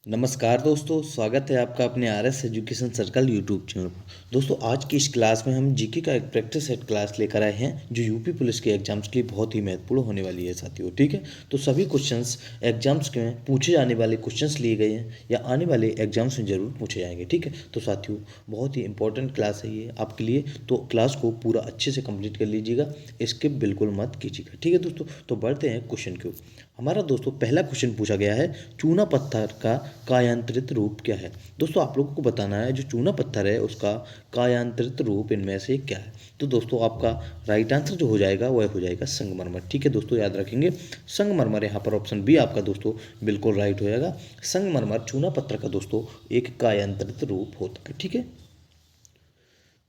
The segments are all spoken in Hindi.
नमस्कार दोस्तों, स्वागत है आपका अपने R S education circle YouTube channel पर। दोस्तों, आज की इस क्लास में हम जीके का एक प्रैक्टिस सेट क्लास लेकर आए हैं जो यूपी पुलिस के एग्जाम्स के लिए बहुत ही महत्वपूर्ण होने वाली है साथियों। ठीक है, तो सभी क्वेश्चंस एग्जाम्स के में पूछे जाने वाले क्वेश्चंस लिए गए हैं या आने वाले एग्जाम्स में जरूर पूछे जाएंगे। ठीक है, तो साथियों बहुत ही इंपॉर्टेंट क्लास है ये आपके लिए, तो क्लास को पूरा अच्छे से कंप्लीट कर लीजिएगा, स्किप बिल्कुल मत कीजिएगा। ठीक है दोस्तों, तो बढ़ते हैं क्वेश्चन की ओर। हमारा दोस्तों पहला क्वेश्चन पूछा गया है, चूना पत्थर का कायांतरित रूप क्या है। दोस्तों आप लोगों को बताना है जो चूना पत्थर है उसका कायांतरित रूप इनमें से क्या है। तो दोस्तों आपका राइट आंसर जो हो जाएगा वह हो जाएगा संगमरमर। ठीक है दोस्तों, याद रखेंगे संगमरमर। यहाँ पर ऑप्शन बी आपका दोस्तों बिल्कुल राइट हो जाएगा। संगमरमर चूना पत्थर का दोस्तों एक कायांतरित रूप होता है। ठीक है,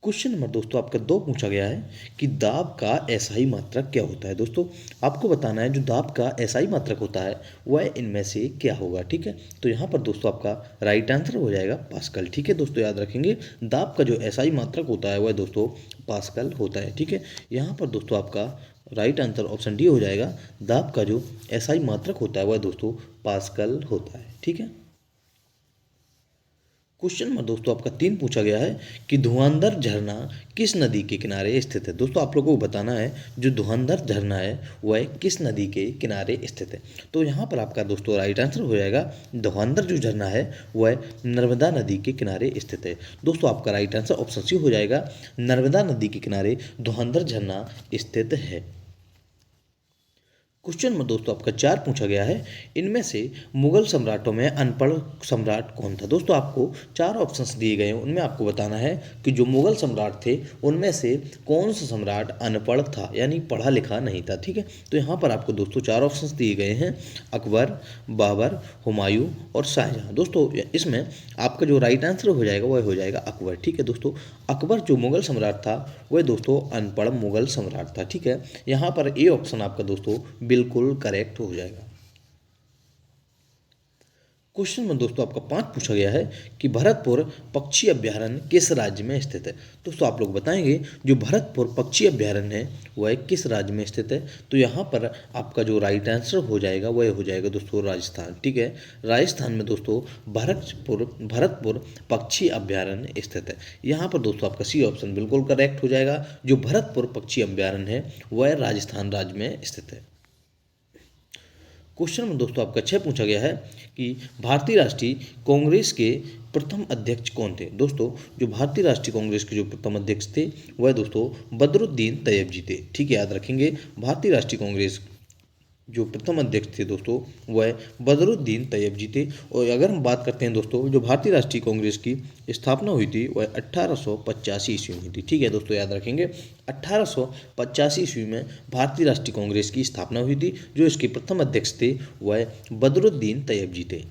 क्वेश्चन नंबर दोस्तों आपका 2 पूछा गया है कि दाब का एसआई मात्रक क्या होता है। दोस्तों आपको बताना है जो दाब का एसआई मात्रक होता है वह इनमें से क्या होगा। ठीक है, तो यहाँ पर दोस्तों आपका राइट आंसर हो जाएगा पास्कल। ठीक है दोस्तों, याद रखेंगे दाब का जो एसआई मात्रक होता है वह दोस्तों पास्कल होता है। ठीक है, यहाँ पर दोस्तों आपका राइट आंसर ऑप्शन डी हो जाएगा। दाब का जो एसआई मात्रक होता है वह दोस्तों पास्कल होता है। ठीक है, क्वेश्चन नंबर दोस्तों आपका 3 पूछा गया है कि धुआंधार झरना किस नदी के किनारे स्थित है। दोस्तों आप लोगों को बताना है जो धुआंधार झरना है वह किस नदी के किनारे स्थित है। तो यहाँ पर आपका दोस्तों राइट आंसर हो जाएगा धुआंधार जो झरना है वह नर्मदा नदी के किनारे स्थित है। दोस्तों आपका राइट आंसर ऑप्शन सी हो जाएगा, नर्मदा नदी के किनारे धुआंधार झरना स्थित है। क्वेश्चन में दोस्तों आपका 4 पूछा गया है, इनमें से मुगल सम्राटों में अनपढ़ सम्राट कौन था। दोस्तों आपको 4 ऑप्शंस दिए गए हैं, उनमें आपको बताना है कि जो मुगल सम्राट थे उनमें से कौन सा सम्राट अनपढ़ था यानी पढ़ा लिखा नहीं था। ठीक है, तो यहाँ पर आपको दोस्तों 4 ऑप्शंस दिए गए हैं, अकबर, बाबर, हुमायूं और शाहजहां। दोस्तों इसमें आपका जो राइट आंसर हो जाएगा वह हो जाएगा अकबर। ठीक है दोस्तों, अकबर जो मुगल सम्राट था वह दोस्तों अनपढ़ मुगल सम्राट था। ठीक है, यहाँ पर ए ऑप्शन आपका दोस्तों बिल्कुल करेक्ट हो जाएगा। क्वेश्चन में दोस्तों आपका 5 पूछा गया है कि भरतपुर पक्षी अभ्यारण्य किस राज्य में स्थित है। दोस्तों आप लोग बताएंगे जो भरतपुर पक्षी अभ्यारण्य है वह किस राज्य में स्थित है। तो यहाँ पर आपका जो राइट आंसर हो जाएगा वह हो जाएगा दोस्तों राजस्थान। ठीक है, राजस्थान में दोस्तों भरतपुर भरतपुर पक्षी अभ्यारण्य स्थित है। यहाँ पर दोस्तों आपका सी ऑप्शन बिल्कुल करेक्ट हो जाएगा, जो भरतपुर पक्षी अभ्यारण्य है वह राजस्थान राज्य में स्थित है। क्वेश्चन में दोस्तों आपका 6 पूछा गया है कि भारतीय राष्ट्रीय कांग्रेस के प्रथम अध्यक्ष कौन थे। दोस्तों जो भारतीय राष्ट्रीय कांग्रेस के जो प्रथम अध्यक्ष थे वह दोस्तों बदरुद्दीन तैयब जी थे। ठीक है, याद रखेंगे भारतीय राष्ट्रीय कांग्रेस जो प्रथम अध्यक्ष थे दोस्तों वह बदरुद्दीन तैयब जी थे। और अगर हम बात करते हैं दोस्तों जो भारतीय राष्ट्रीय कांग्रेस की स्थापना हुई थी वह 1885 ईस्वी में हुई थी। ठीक है दोस्तों, याद रखेंगे 1885 ईस्वी में भारतीय राष्ट्रीय कांग्रेस की स्थापना हुई थी। जो इसके प्रथम अध्यक्ष थे वह बदरुद्दीन तैयब जी थे।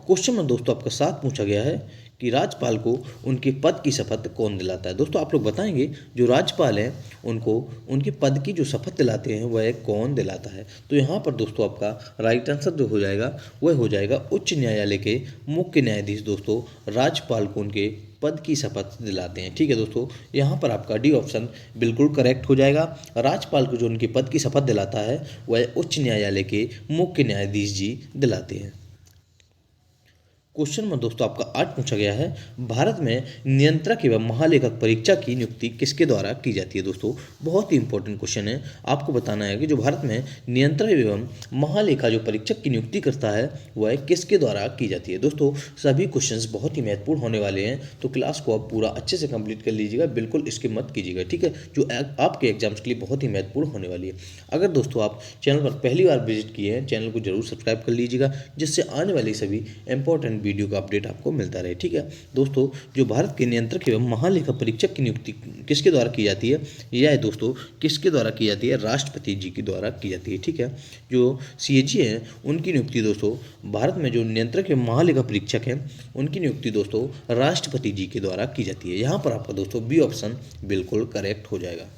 क्वेश्चन में दोस्तों आपका 7 पूछा गया है कि राज्यपाल को उनके पद की शपथ कौन दिलाता है। दोस्तों आप लोग बताएंगे जो राज्यपाल हैं उनको उनके पद की जो शपथ दिलाते हैं वह कौन दिलाता है। तो यहाँ पर दोस्तों आपका राइट आंसर जो हो जाएगा वह हो जाएगा उच्च न्यायालय के मुख्य न्यायाधीश दोस्तों राज्यपाल को उनके पद की शपथ दिलाते हैं। ठीक है दोस्तों, यहाँ पर आपका डी ऑप्शन बिल्कुल करेक्ट हो जाएगा। राज्यपाल को जो उनके पद की शपथ दिलाता है वह उच्च न्यायालय के मुख्य न्यायाधीश जी दिलाते हैं। क्वेश्चन में दोस्तों आपका 8 पूछा गया है, भारत में नियंत्रक एवं महालेखक परीक्षा की नियुक्ति किसके द्वारा की जाती है। दोस्तों बहुत ही इंपॉर्टेंट क्वेश्चन है, आपको बताना है कि जो भारत में नियंत्रक एवं महालेखा जो परीक्षक की नियुक्ति करता है वह किसके द्वारा की जाती है। दोस्तों सभी क्वेश्चंस बहुत ही महत्वपूर्ण होने वाले हैं, तो क्लास को आप पूरा अच्छे से कंप्लीट कर लीजिएगा, बिल्कुल इसके मत कीजिएगा। ठीक है, जो आपके एग्जाम्स के लिए बहुत ही महत्वपूर्ण होने वाली है। अगर दोस्तों आप चैनल पर पहली बार विजिट किए हैं, चैनल को जरूर सब्सक्राइब कर लीजिएगा, जिससे आने वाली सभी इंपॉर्टेंट वीडियो का अपडेट आपको मिलता रहे। ठीक है दोस्तों, जो भारत के नियंत्रक एवं महालेखा परीक्षक की नियुक्ति किसके द्वारा की जाती है, यह दोस्तों किसके द्वारा की जाती है, राष्ट्रपति जी के द्वारा की जाती है। ठीक है, जो सीएजी हैं उनकी नियुक्ति दोस्तों भारत में जो नियंत्रक एवं महालेखा परीक्षक हैं उनकी नियुक्ति दोस्तों राष्ट्रपति जी के द्वारा की जाती है। यहाँ पर आपका दोस्तों बी ऑप्शन बिल्कुल करेक्ट हो जाएगा।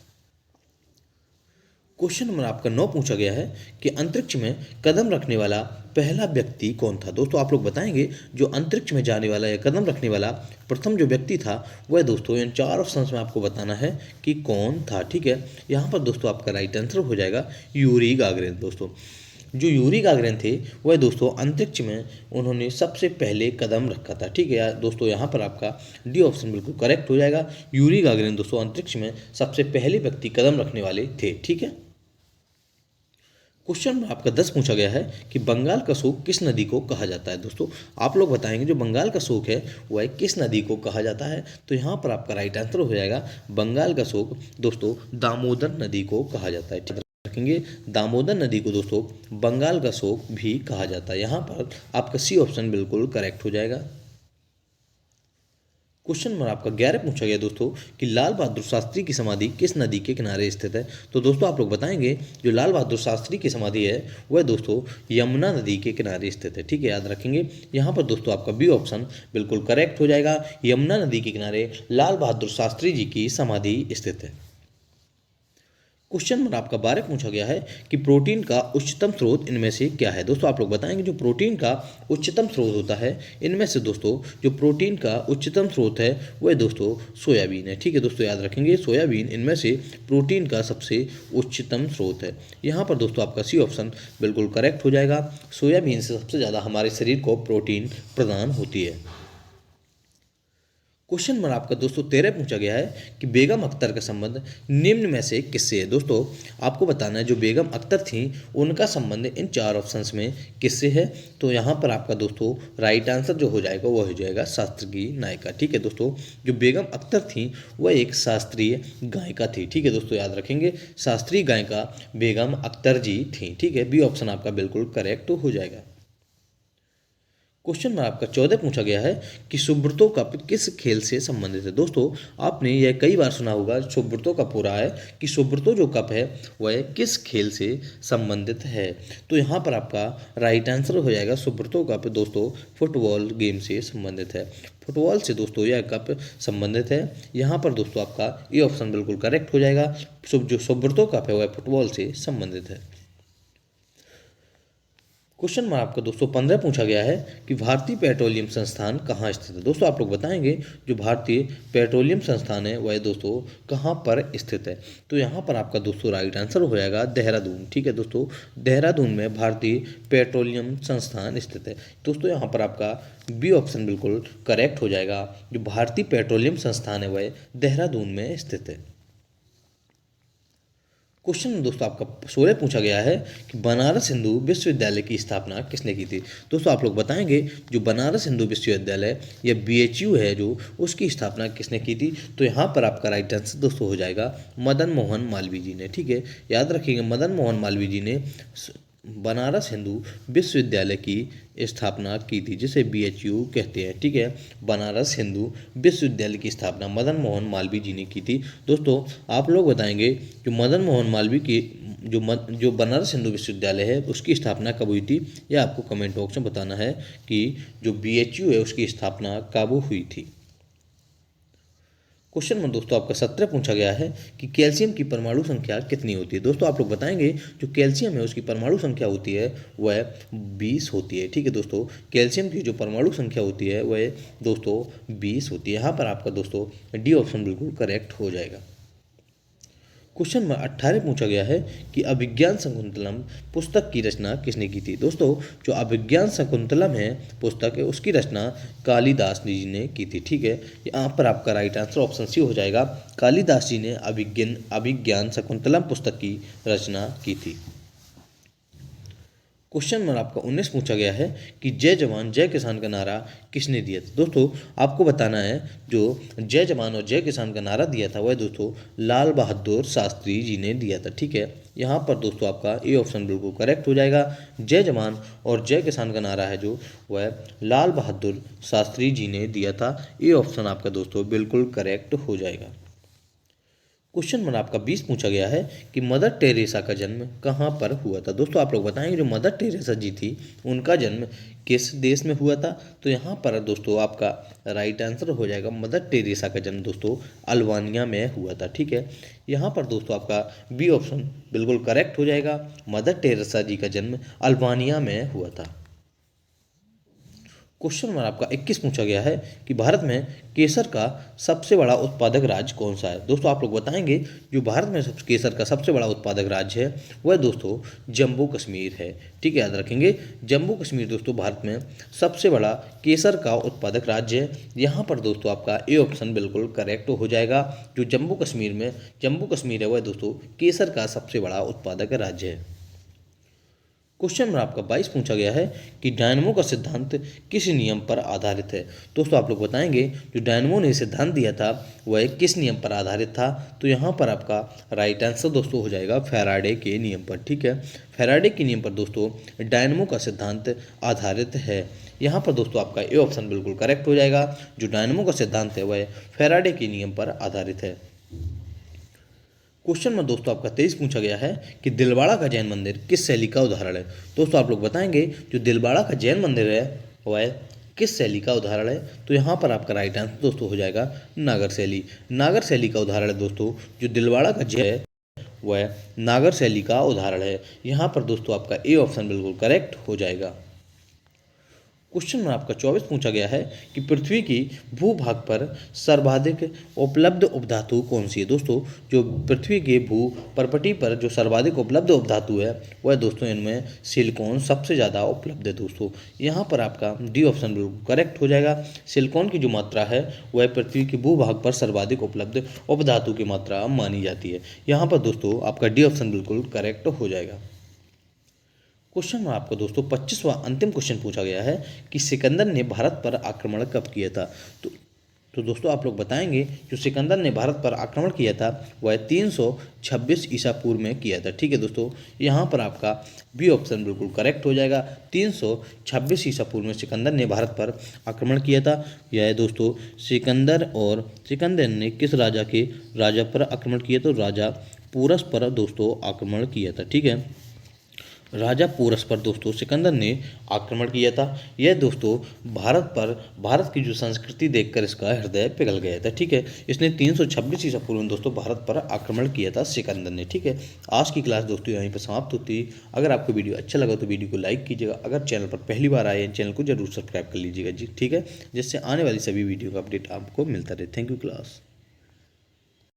क्वेश्चन नंबर आपका 9 पूछा गया है कि अंतरिक्ष में कदम रखने वाला पहला व्यक्ति कौन था। दोस्तों आप लोग बताएंगे जो अंतरिक्ष में जाने वाला या कदम रखने वाला प्रथम जो व्यक्ति था वह दोस्तों इन 4 ऑप्शंस में आपको बताना है कि कौन था। ठीक है, यहाँ पर दोस्तों आपका राइट आंसर हो जाएगा यूरी गागरिन। दोस्तों जो यूरी गागरिन थे वह दोस्तों अंतरिक्ष में उन्होंने सबसे पहले कदम रखा था। ठीक है यार दोस्तों, यहाँ पर आपका डी ऑप्शन बिल्कुल करेक्ट हो जाएगा। यूरी गागरिन दोस्तों अंतरिक्ष में सबसे पहले व्यक्ति कदम रखने वाले थे। ठीक है, क्वेश्चन में आपका 10 पूछा गया है कि बंगाल का शोक किस नदी को कहा जाता है। दोस्तों आप लोग बताएंगे जो बंगाल का शोक है वह किस नदी को कहा जाता है। तो यहाँ पर आपका राइट आंसर हो जाएगा बंगाल का शोक दोस्तों दामोदर नदी को कहा जाता है। ठीक है, रखेंगे दामोदर नदी को दोस्तों बंगाल का शोक भी कहा जाता है। यहाँ पर आपका सी ऑप्शन बिल्कुल करेक्ट हो जाएगा। क्वेश्चन नंबर आपका 11 पूछा गया दोस्तों कि लाल बहादुर शास्त्री की समाधि किस नदी के किनारे स्थित है। तो दोस्तों आप लोग बताएंगे जो लाल बहादुर शास्त्री की समाधि है वह दोस्तों यमुना नदी के किनारे स्थित है। ठीक है, याद रखेंगे। यहाँ पर दोस्तों आपका बी ऑप्शन बिल्कुल करेक्ट हो जाएगा। यमुना नदी के किनारे लाल बहादुर शास्त्री जी की समाधि स्थित है। क्वेश्चन नंबर आपका 12 पूछा गया है कि प्रोटीन का उच्चतम स्रोत इनमें से क्या है। दोस्तों आप लोग बताएंगे जो प्रोटीन का उच्चतम स्रोत होता है इनमें से दोस्तों जो प्रोटीन का उच्चतम स्रोत है वह दोस्तों सोयाबीन है। ठीक है दोस्तों, याद रखेंगे सोयाबीन इनमें से प्रोटीन का सबसे उच्चतम स्रोत है। यहाँ पर दोस्तों आपका सी ऑप्शन बिल्कुल करेक्ट हो जाएगा। सोयाबीन से सबसे ज़्यादा हमारे शरीर को प्रोटीन प्रदान होती है। क्वेश्चन नंबर आपका दोस्तों 13 पूछा गया है कि बेगम अख्तर का संबंध निम्न में से किससे है। दोस्तों आपको बताना है जो बेगम अख्तर थी उनका संबंध इन चार ऑप्शंस में किससे है। तो यहाँ पर आपका दोस्तों राइट आंसर जो हो जाएगा वो हो जाएगा शास्त्रीय नायिका। ठीक है दोस्तों, जो बेगम अख्तर थी वह एक शास्त्रीय गायिका थी। ठीक है दोस्तों, याद रखेंगे शास्त्रीय गायिका बेगम अख्तर जी थी। ठीक है, बी ऑप्शन आपका बिल्कुल करेक्ट हो जाएगा। क्वेश्चन में आपका 14 पूछा गया है कि सुब्रतो कप किस खेल से संबंधित है। दोस्तों आपने यह कई बार सुना होगा, सुब्रतो कप हो रहा है कि सुब्रतो जो कप है वह किस खेल से संबंधित है। तो यहाँ पर आपका राइट आंसर हो जाएगा सुब्रतो कप दोस्तों फुटबॉल गेम से संबंधित है। फुटबॉल से दोस्तों यह कप संबंधित है। यहाँ पर दोस्तों आपका ये ऑप्शन बिल्कुल करेक्ट हो जाएगा। जो सुब्रतो कप है वह फुटबॉल से संबंधित है। क्वेश्चन में आपका दोस्तों 15 पूछा गया है कि भारतीय पेट्रोलियम संस्थान कहाँ स्थित है। दोस्तों आप लोग बताएंगे जो भारतीय पेट्रोलियम संस्थान है वह दोस्तों कहाँ पर स्थित है। तो यहाँ पर आपका दोस्तों राइट आंसर हो जाएगा देहरादून। ठीक है दोस्तों, देहरादून में भारतीय पेट्रोलियम संस्थान स्थित है। दोस्तों यहाँ पर आपका बी ऑप्शन बिल्कुल करेक्ट हो जाएगा। जो भारतीय पेट्रोलियम संस्थान है वह देहरादून में स्थित है। क्वेश्चन दोस्तों आपका 16 पूछा गया है कि बनारस हिंदू विश्वविद्यालय की स्थापना किसने की थी। दोस्तों आप लोग बताएंगे जो बनारस हिंदू विश्वविद्यालय या BHU है जो उसकी स्थापना किसने की थी। तो यहाँ पर आपका राइट आंसर दोस्तों हो जाएगा मदन मोहन मालवीय जी ने। ठीक है, याद रखिएगा मदन मोहन मालवीय जी ने बनारस हिंदू विश्वविद्यालय की स्थापना की थी जिसे BHU कहते हैं। ठीक है, बनारस हिंदू विश्वविद्यालय की स्थापना मदन मोहन मालवीय जी ने की थी। दोस्तों आप लोग बताएंगे जो मदन मोहन मालवीय की जो बनारस हिंदू विश्वविद्यालय है उसकी स्थापना कब हुई थी, यह आपको कमेंट बॉक्स में बताना है कि जो BHU है उसकी स्थापना कब हुई थी। क्वेश्चन में दोस्तों आपका 17 पूछा गया है कि कैल्शियम की परमाणु संख्या कितनी होती है। दोस्तों आप लोग बताएंगे जो कैल्शियम है उसकी परमाणु संख्या होती है वह 20 होती है। ठीक है दोस्तों, कैल्शियम की जो परमाणु संख्या होती है वह दोस्तों 20 होती है। यहाँ पर आपका दोस्तों डी ऑप्शन बिल्कुल करेक्ट हो जाएगा। क्वेश्चन नंबर 18 पूछा गया है कि अभिज्ञान शकुंतलम पुस्तक की रचना किसने की थी। दोस्तों जो अभिज्ञान शकुंतलम है पुस्तक है उसकी रचना कालिदास जी ने की थी। ठीक है, यहाँ पर आपका राइट आंसर ऑप्शन सी हो जाएगा। कालिदास जी ने अभिज्ञान शकुंतलम पुस्तक की रचना की थी। क्वेश्चन नंबर आपका 19 पूछा गया है कि जय जवान जय किसान का नारा किसने दिया था। दोस्तों आपको बताना है जो जय जवान और जय किसान का नारा दिया था वह दोस्तों लाल बहादुर शास्त्री जी ने दिया था। ठीक है, यहाँ पर दोस्तों आपका ये ऑप्शन बिल्कुल करेक्ट हो जाएगा। जय जवान और जय किसान का नारा है जो वह लाल बहादुर शास्त्री जी ने दिया था। ये ऑप्शन आपका दोस्तों बिल्कुल करेक्ट हो जाएगा। क्वेश्चन नंबर आपका 20 पूछा गया है कि मदर टेरेसा का जन्म कहाँ पर हुआ था। दोस्तों आप लोग बताएंगे जो मदर टेरेसा जी थी उनका जन्म किस देश में हुआ था। तो यहाँ पर दोस्तों आपका राइट आंसर हो जाएगा मदर टेरेसा का जन्म दोस्तों अल्बानिया में हुआ था। ठीक है, यहाँ पर दोस्तों आपका बी ऑप्शन बिल्कुल करेक्ट हो जाएगा। मदर टेरेसा जी का जन्म अल्बानिया में हुआ था। क्वेश्चन नंबर आपका 21 पूछा गया है कि भारत में केसर का सबसे बड़ा उत्पादक राज्य कौन सा है। दोस्तों आप लोग बताएंगे जो भारत में केसर का सबसे बड़ा उत्पादक राज्य है वह दोस्तों जम्मू कश्मीर है। ठीक है, याद रखेंगे जम्मू कश्मीर दोस्तों भारत में सबसे बड़ा केसर का उत्पादक राज्य है। यहाँ पर दोस्तों आपका ए ऑप्शन बिल्कुल करेक्ट हो जाएगा। जो जम्मू कश्मीर है वह दोस्तों केसर का सबसे बड़ा उत्पादक राज्य है। क्वेश्चन नंबर आपका 22 पूछा गया है कि डायनमो का सिद्धांत किस नियम पर आधारित है। दोस्तों आप लोग बताएंगे जो डायनमो ने सिद्धांत दिया था वह किस नियम पर आधारित था। तो यहाँ पर आपका राइट आंसर दोस्तों हो जाएगा फैराडे के नियम पर। ठीक है, फैराडे के नियम पर दोस्तों डायनमो का सिद्धांत आधारित है। यहाँ पर दोस्तों आपका ए ऑप्शन बिल्कुल करेक्ट हो जाएगा। जो डायनमो का सिद्धांत है वह फैराडे के नियम पर आधारित है। क्वेश्चन में दोस्तों आपका 23 पूछा गया है कि दिलवाड़ा का जैन मंदिर किस शैली का उदाहरण है। दोस्तों आप लोग बताएंगे जो दिलवाड़ा का जैन मंदिर है वह किस शैली का उदाहरण है। तो यहाँ पर आपका राइट आंसर दोस्तों हो जाएगा नागर शैली। नागर शैली का उदाहरण है दोस्तों जो दिलवाड़ा का जैन है वह नागर शैली का उदाहरण है। यहाँ पर दोस्तों आपका ए ऑप्शन बिल्कुल करेक्ट हो जाएगा। क्वेश्चन में आपका 24 पूछा गया है कि पृथ्वी की भूभाग पर सर्वाधिक उपलब्ध उपधातु कौन सी है। दोस्तों जो पृथ्वी के भू परपटी पर जो सर्वाधिक उपलब्ध उपधातु है वह दोस्तों इनमें सिलिकॉन सबसे ज़्यादा उपलब्ध है। दोस्तों यहाँ पर आपका डी ऑप्शन बिल्कुल करेक्ट हो जाएगा। सिलिकॉन की जो मात्रा है वह पृथ्वी के भूभाग पर सर्वाधिक उपलब्ध उपधातु की मात्रा मानी जाती है। यहाँ पर दोस्तों आपका डी ऑप्शन बिल्कुल करेक्ट हो जाएगा। क्वेश्चन में आपको दोस्तों 25वां अंतिम क्वेश्चन पूछा गया है कि सिकंदर ने भारत पर आक्रमण कब किया था। तो दोस्तों आप लोग बताएंगे जो सिकंदर ने भारत पर आक्रमण किया था वह 326 ईसा पूर्व में किया था। ठीक है दोस्तों, यहाँ पर आपका बी ऑप्शन बिल्कुल करेक्ट हो जाएगा। 326 ईसा पूर्व में सिकंदर ने भारत पर आक्रमण किया था। यह दोस्तों सिकंदर ने किस राजा पर आक्रमण किया। तो राजा पोरस पर दोस्तों आक्रमण किया था। ठीक है, राजा पोरस पर दोस्तों सिकंदर ने आक्रमण किया था। यह दोस्तों भारत की जो संस्कृति देखकर इसका हृदय पिघल गया था। ठीक है, इसने 326 ईसा पूर्व में दोस्तों भारत पर आक्रमण किया था सिकंदर ने। ठीक है, आज की क्लास दोस्तों यहीं पर समाप्त होती है। अगर आपको वीडियो अच्छा लगा तो वीडियो को लाइक कीजिएगा। अगर चैनल पर पहली बार आए चैनल को जरूर सब्सक्राइब कर लीजिएगा जी। ठीक है, जिससे आने वाली सभी वीडियो का अपडेट आपको मिलता रहे। Thank you class.